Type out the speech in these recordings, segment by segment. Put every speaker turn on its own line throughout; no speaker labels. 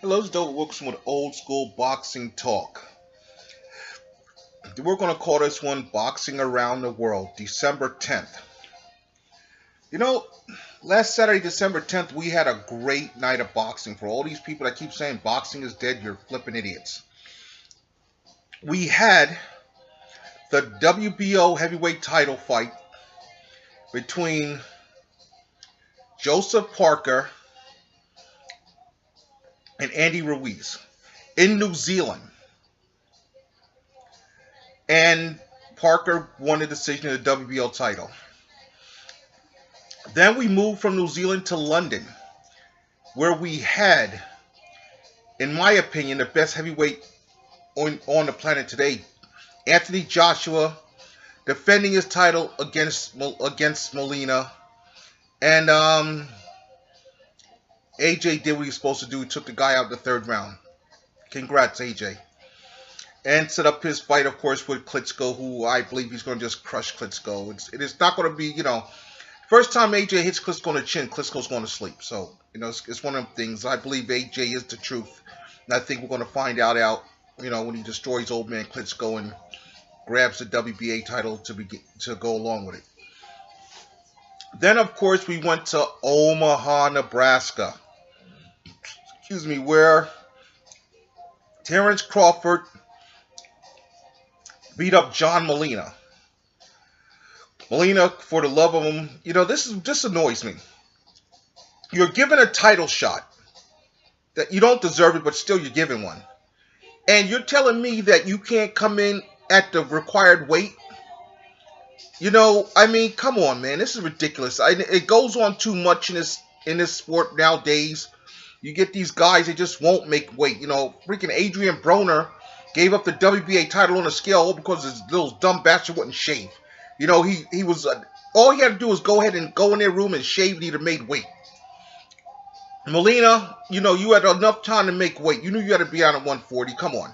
Hello, this is Dope Wilkerson with Old School Boxing Talk. We're going to call this one Boxing Around the World, December 10th. You know, last Saturday, December 10th, we had a great night of boxing. For all these people that keep saying boxing is dead, you're flipping idiots. We had the WBO heavyweight title fight between Joseph Parker and Andy Ruiz in New Zealand. And Parker won the decision of the WBO title. Then we moved from New Zealand to London, where we had, in my opinion, the best heavyweight on the planet today, Anthony Joshua, defending his title against Molina, and AJ did what he was supposed to do. He took the guy out in the third round. Congrats, AJ. And set up his fight, of course, with Klitschko, who I believe he's going to just crush Klitschko. It is not going to be, first time AJ hits Klitschko on the chin, Klitschko's going to sleep. So, it's one of them things. I believe AJ is the truth. And I think we're going to find out, when he destroys old man Klitschko and grabs the WBA title to go along with it. Then, of course, we went to Omaha, Nebraska. Where Terrence Crawford beat up John Molina. Molina, for the love of him, this annoys me. You're given a title shot that you don't deserve it, but still you're given one. And you're telling me that you can't come in at the required weight? Come on, man. This is ridiculous. It goes on too much in this sport nowadays. You get these guys, they just won't make weight. Freaking Adrian Broner gave up the WBA title on a scale all because his little dumb bastard wouldn't shave. He was all he had to do was go ahead and go in their room and shave, and he'd have made weight. Molina, you had enough time to make weight. You knew you had to be down at 140. Come on.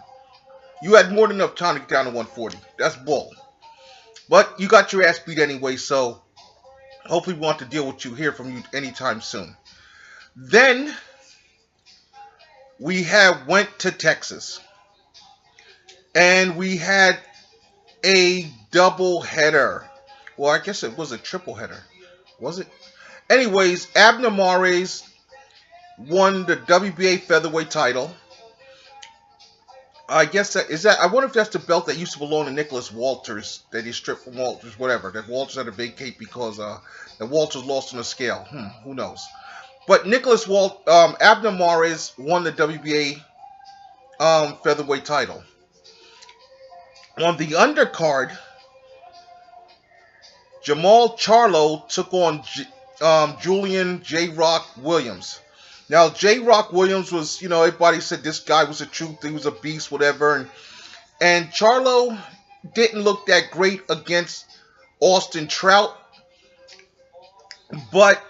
You had more than enough time to get down to 140. That's bull. But you got your ass beat anyway, so hopefully we won't have to deal with hear from you anytime soon. Then we went to Texas. And we had a double header. Well, I guess it was a triple header. Was it? Anyways, Abner Mares won the WBA featherweight title. I guess I wonder if that's the belt that used to belong to Nicholas Walters that he stripped from Walters, whatever. That Walters had to vacate because that Walters lost on the scale. Who knows? But Abner Mares won the WBA featherweight title. On the undercard, Jamal Charlo took on Julian J. Rock Williams. Now, J. Rock Williams was, everybody said this guy was the truth. He was a beast, whatever. And Charlo didn't look that great against Austin Trout. But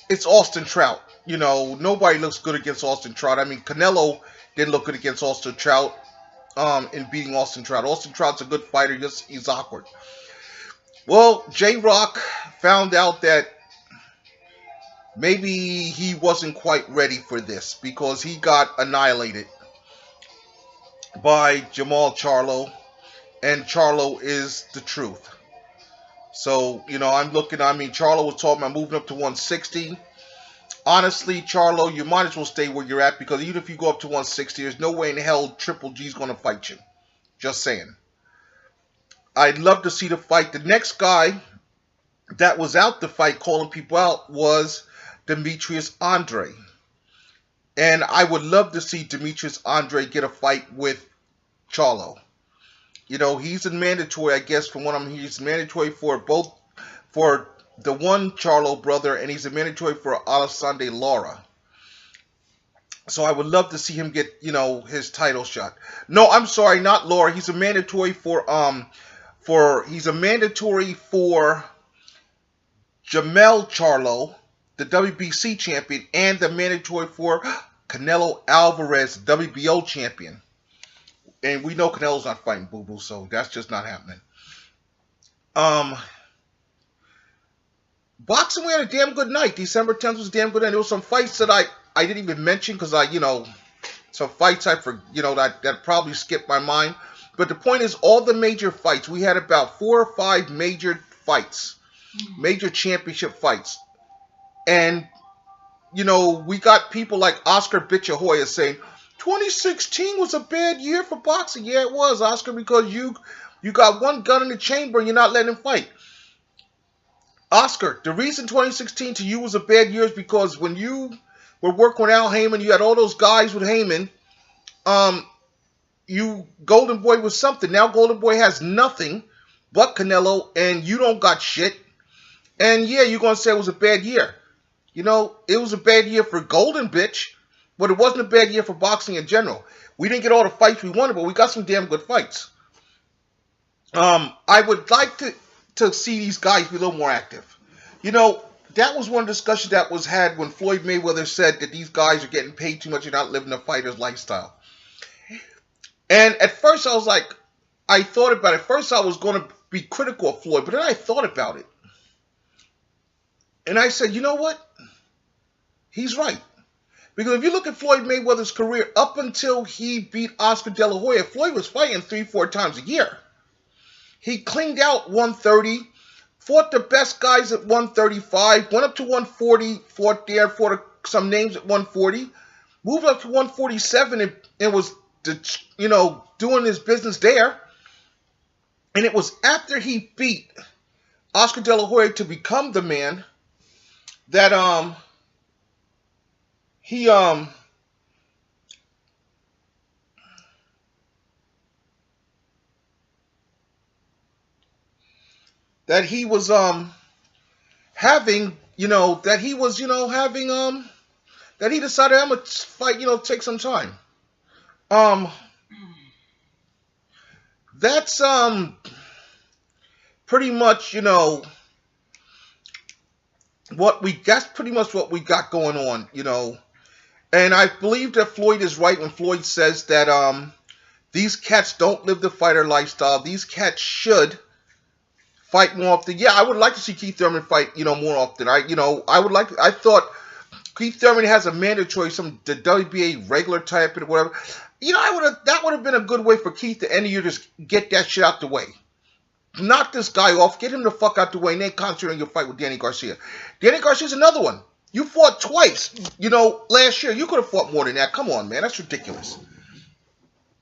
it's Austin Trout. Nobody looks good against Austin Trout. Canelo didn't look good against Austin Trout. In beating Austin Trout. Austin Trout's a good fighter, he's awkward. Well, J-Rock found out that maybe he wasn't quite ready for this because he got annihilated by Jamal Charlo, and Charlo is the truth. So, Charlo was talking about moving up to 160. Honestly, Charlo, you might as well stay where you're at because even if you go up to 160, there's no way in hell Triple G's going to fight you. Just saying. I'd love to see the fight. The next guy that was out the fight calling people out was Demetrius Andre. And I would love to see Demetrius Andre get a fight with Charlo. He's a mandatory, I guess, from what I'm hearing. He's mandatory for the one Charlo brother, and he's a mandatory for Alessandro Lara. So I would love to see him get, his title shot. No, I'm sorry, not Lara. He's a mandatory for Jamel Charlo, the WBC champion, and the mandatory for Canelo Alvarez, WBO champion. And we know Canelo's not fighting Boo Boo, so that's just not happening. Boxing, we had a damn good night. December 10th was a damn good night. There was some fights that I didn't even mention because some fights that probably skipped my mind. But the point is, all the major fights, we had about 4 or 5 major fights, major championship fights. And, we got people like Oscar Bichahoya saying, 2016 was a bad year for boxing. Yeah, it was, Oscar, because you got one gun in the chamber and you're not letting him fight. Oscar, the reason 2016 to you was a bad year is because when you were working with Al Haymon, you had all those guys with Haymon. Golden Boy was something. Now Golden Boy has nothing but Canelo, and you don't got shit. And yeah, you're gonna say it was a bad year. It was a bad year for Golden, bitch, but it wasn't a bad year for boxing in general. We didn't get all the fights we wanted, but we got some damn good fights. I would like to see these guys be a little more active. That was one discussion that was had when Floyd Mayweather said that these guys are getting paid too much and not living a fighter's lifestyle. And at first I was like, I thought about it. At first I was going to be critical of Floyd, but then I thought about it. And I said, you know what? He's right. Because if you look at Floyd Mayweather's career, up until he beat Oscar De La Hoya, Floyd was fighting 3-4 times a year. He cleaned out 130, fought the best guys at 135, went up to 140, fought some names at 140, moved up to 147 and was, doing his business there. And it was after he beat Oscar De La Hoya to become the man that he was having, that he decided, I'm gonna fight, take some time. That's pretty much, that's pretty much what we got going on, And I believe that Floyd is right when Floyd says that these cats don't live the fighter lifestyle. These cats should fight more often. Yeah, I would like to see Keith Thurman fight, more often. I thought Keith Thurman has a mandatory, the WBA regular type and whatever. That would have been a good way for Keith to end the year, just get that shit out the way. Knock this guy off, get him the fuck out the way, and then concentrate on your fight with Danny Garcia. Danny Garcia's another one. You fought twice, last year. You could have fought more than that. Come on, man. That's ridiculous.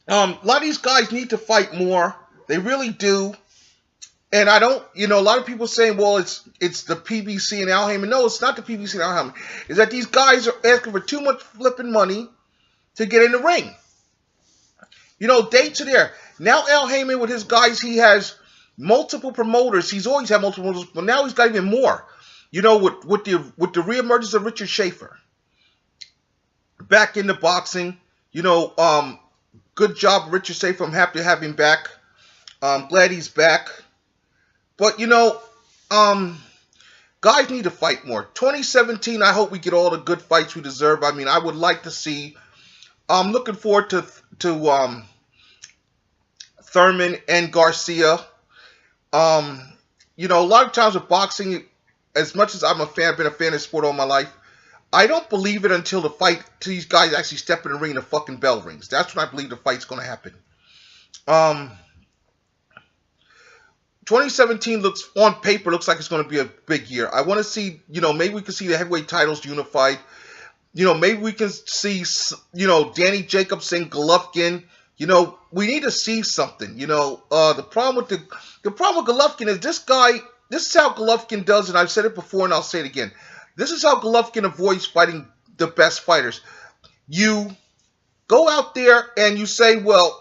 A lot of these guys need to fight more. They really do. And I don't, a lot of people saying, well, it's the PBC and Al Haymon. No, it's not the PBC and Al Haymon. It's that these guys are asking for too much flipping money to get in the ring. Dates are there. Now Al Haymon with his guys, he has multiple promoters. He's always had multiple promoters, but now he's got even more. With the reemergence of Richard Schaefer back into boxing, good job, Richard Schaefer. I'm happy to have him back. I'm glad he's back. But guys need to fight more. 2017, I hope we get all the good fights we deserve. I mean, I would like to see. I'm looking forward to Thurman and Garcia. A lot of times with boxing, as much as I'm been a fan of sport all my life, I don't believe it until these guys actually step in the ring and the fucking bell rings. That's when I believe the fight's going to happen. 2017 on paper looks like it's going to be a big year. I want to see, maybe we can see the heavyweight titles unified. Maybe we can see, Danny Jacobson, Golovkin. We need to see something. The problem with Golovkin is this guy. This is how Golovkin does, and I've said it before, and I'll say it again. This is how Golovkin avoids fighting the best fighters. You go out there and you say, well,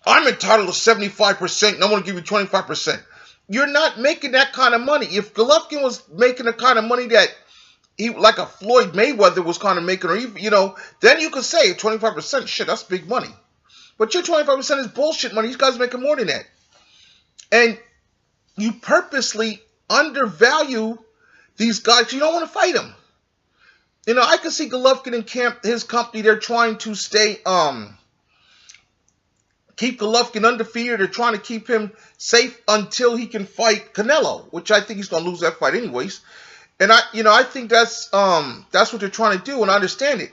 I'm entitled to 75%, and I'm going to give you 25%. You're not making that kind of money. If Golovkin was making the kind of money that like a Floyd Mayweather was kind of making, or even, then you could say 25%, shit, that's big money. But your 25% is bullshit money. These guys are making more than that. And you purposely undervalue these guys. You don't want to fight them. I can see Golovkin and his company, they're trying to keep Golovkin undefeated. They're trying to keep him safe until he can fight Canelo, which I think he's going to lose that fight anyways. And I think that's what they're trying to do, and I understand it.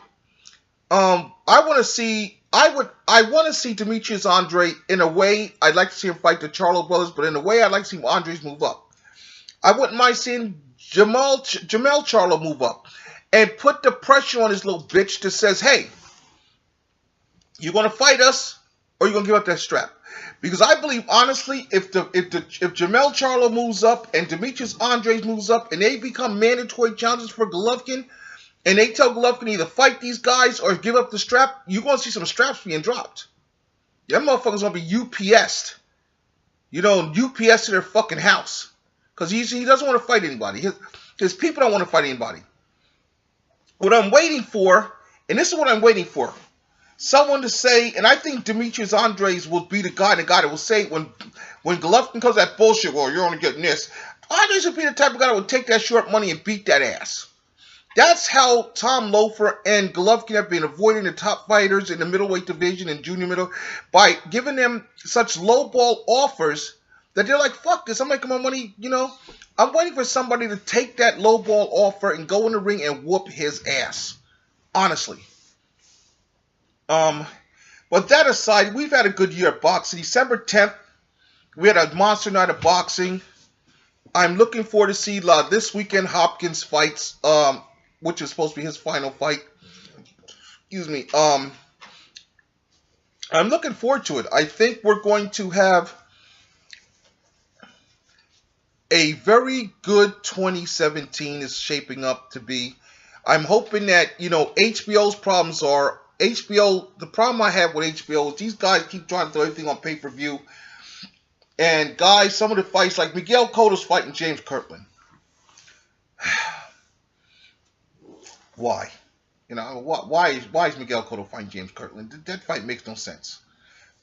I want to see. I want to see Demetrius Andre in a way. I'd like to see him fight the Charlo brothers, but in a way, I'd like to see Andres move up. I wouldn't mind seeing Jamel Charlo move up and put the pressure on his little bitch that says, "Hey, you gonna fight us, or you gonna give up that strap?" Because I believe honestly, if Jamel Charlo moves up and Demetrius Andres moves up and they become mandatory challenges for Golovkin, and they tell Golovkin either fight these guys or give up the strap, you're gonna see some straps being dropped. Them motherfuckers gonna be UPS'd. UPS to their fucking house. Because he doesn't want to fight anybody. His people don't want to fight anybody. What I'm waiting for, and this is what I'm waiting for, someone to say, and I think Demetrius Andres will be the guy that will say when Golovkin comes that bullshit, well, you're only getting this. Andres will be the type of guy that would take that short money and beat that ass. That's how Tom Loeffler and Golovkin have been avoiding the top fighters in the middleweight division and junior middle by giving them such lowball offers that they're like, fuck this, I'm making my money, I'm waiting for somebody to take that lowball offer and go in the ring and whoop his ass. Honestly. But that aside, we've had a good year of boxing. December 10th, we had a monster night of boxing. I'm looking forward to see this weekend Hopkins fights, which is supposed to be his final fight. Excuse me. I'm looking forward to it. I think we're going to have a very good 2017 is shaping up to be. I'm hoping that, HBO's problems are, the problem I have with HBO is these guys keep trying to throw everything on pay-per-view. And guys, some of the fights, like Miguel Cotto's fighting James Kirkland. Why? Why is Miguel Cotto fighting James Kirkland? That fight makes no sense.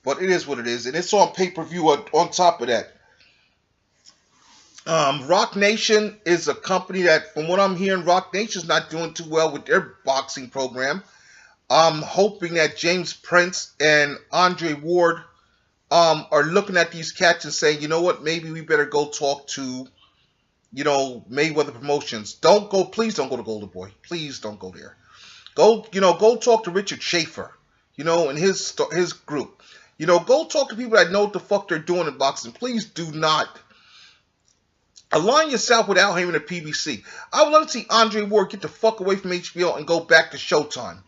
But it is what it is. And it's on pay-per-view on top of that. Rock Nation is a company that, from what I'm hearing, Rock Nation's not doing too well with their boxing program. I'm hoping that James Prince and Andre Ward are looking at these cats and saying, you know what, maybe we better go talk to, Mayweather Promotions. Please don't go to Golden Boy. Please don't go there. Go talk to Richard Schaefer, and his group. Go talk to people that know what the fuck they're doing in boxing. Please do not align yourself with Al Heyman and PBC. I would love to see Andre Ward get the fuck away from HBO and go back to Showtime.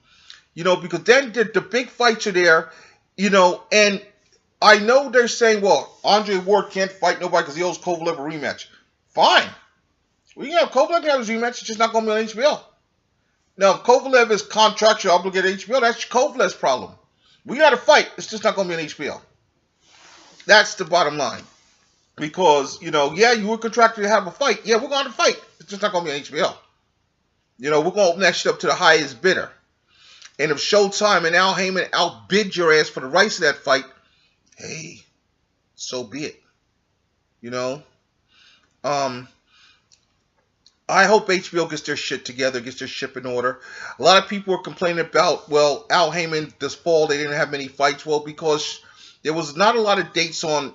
Because then the big fights are there, and I know they're saying, well, Andre Ward can't fight nobody because he owes Kovalev a rematch. Fine. We can have Kovalev have his rematch, it's just not going to be on HBO. Now, if Kovalev is contractually obligated to HBO, that's Kovalev's problem. We got to fight, it's just not going to be on HBO. That's the bottom line. Because, you were contracted to have a fight. Yeah, we're going to fight. It's just not going to be on HBO. We're going to open that shit up to the highest bidder. And if Showtime and Al Heyman outbid your ass for the rights of that fight, hey, so be it. I hope HBO gets their shit together, gets their ship in order. A lot of people were complaining about, well, Al Heyman this fall, they didn't have many fights. Well, because there was not a lot of dates on,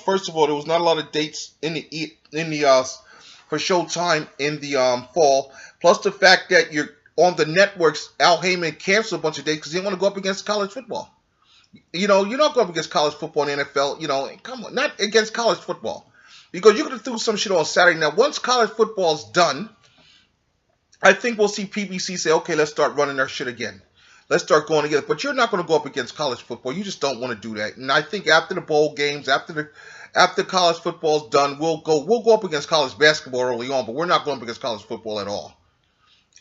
first of all, there was not a lot of dates for Showtime in the fall. Plus the fact that you're on the networks, Al Heyman canceled a bunch of dates because he didn't want to go up against college football. You're not going up against college football in the NFL. Come on, not against college football. Because you could have threw some shit on Saturday. Now, once college football's done, I think we'll see PBC say, okay, let's start running our shit again. Let's start going together. But you're not going to go up against college football. You just don't want to do that. And I think after the bowl games, after college football's done, we'll go up against college basketball early on. But we're not going up against college football at all.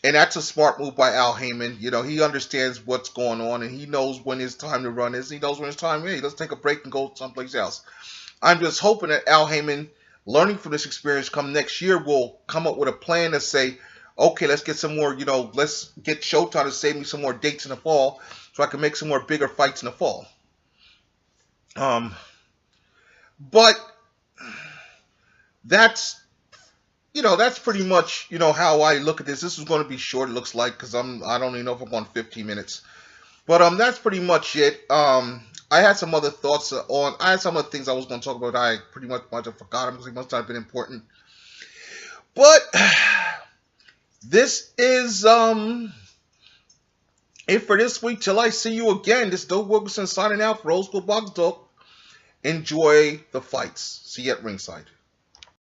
And that's a smart move by Al Heyman. He understands what's going on, and he knows when his time to run is. He knows when it's time, hey, let's take a break and go someplace else. I'm just hoping that Al Heyman, learning from this experience, come next year, will come up with a plan to say, okay, let's get some more, let's get Showtime to save me some more dates in the fall so I can make some more bigger fights in the fall. But that's pretty much, how I look at this. This is going to be short, it looks like, because I don't even know if I'm on 15 minutes. But that's pretty much it. I had some other thoughts I had some other things I was going to talk about. I pretty much forgot them because they must not have been important. But this is it for this week. Till I see you again, this is Doug Wilkerson signing out for Old School Box Talk. Enjoy the fights. See you at ringside.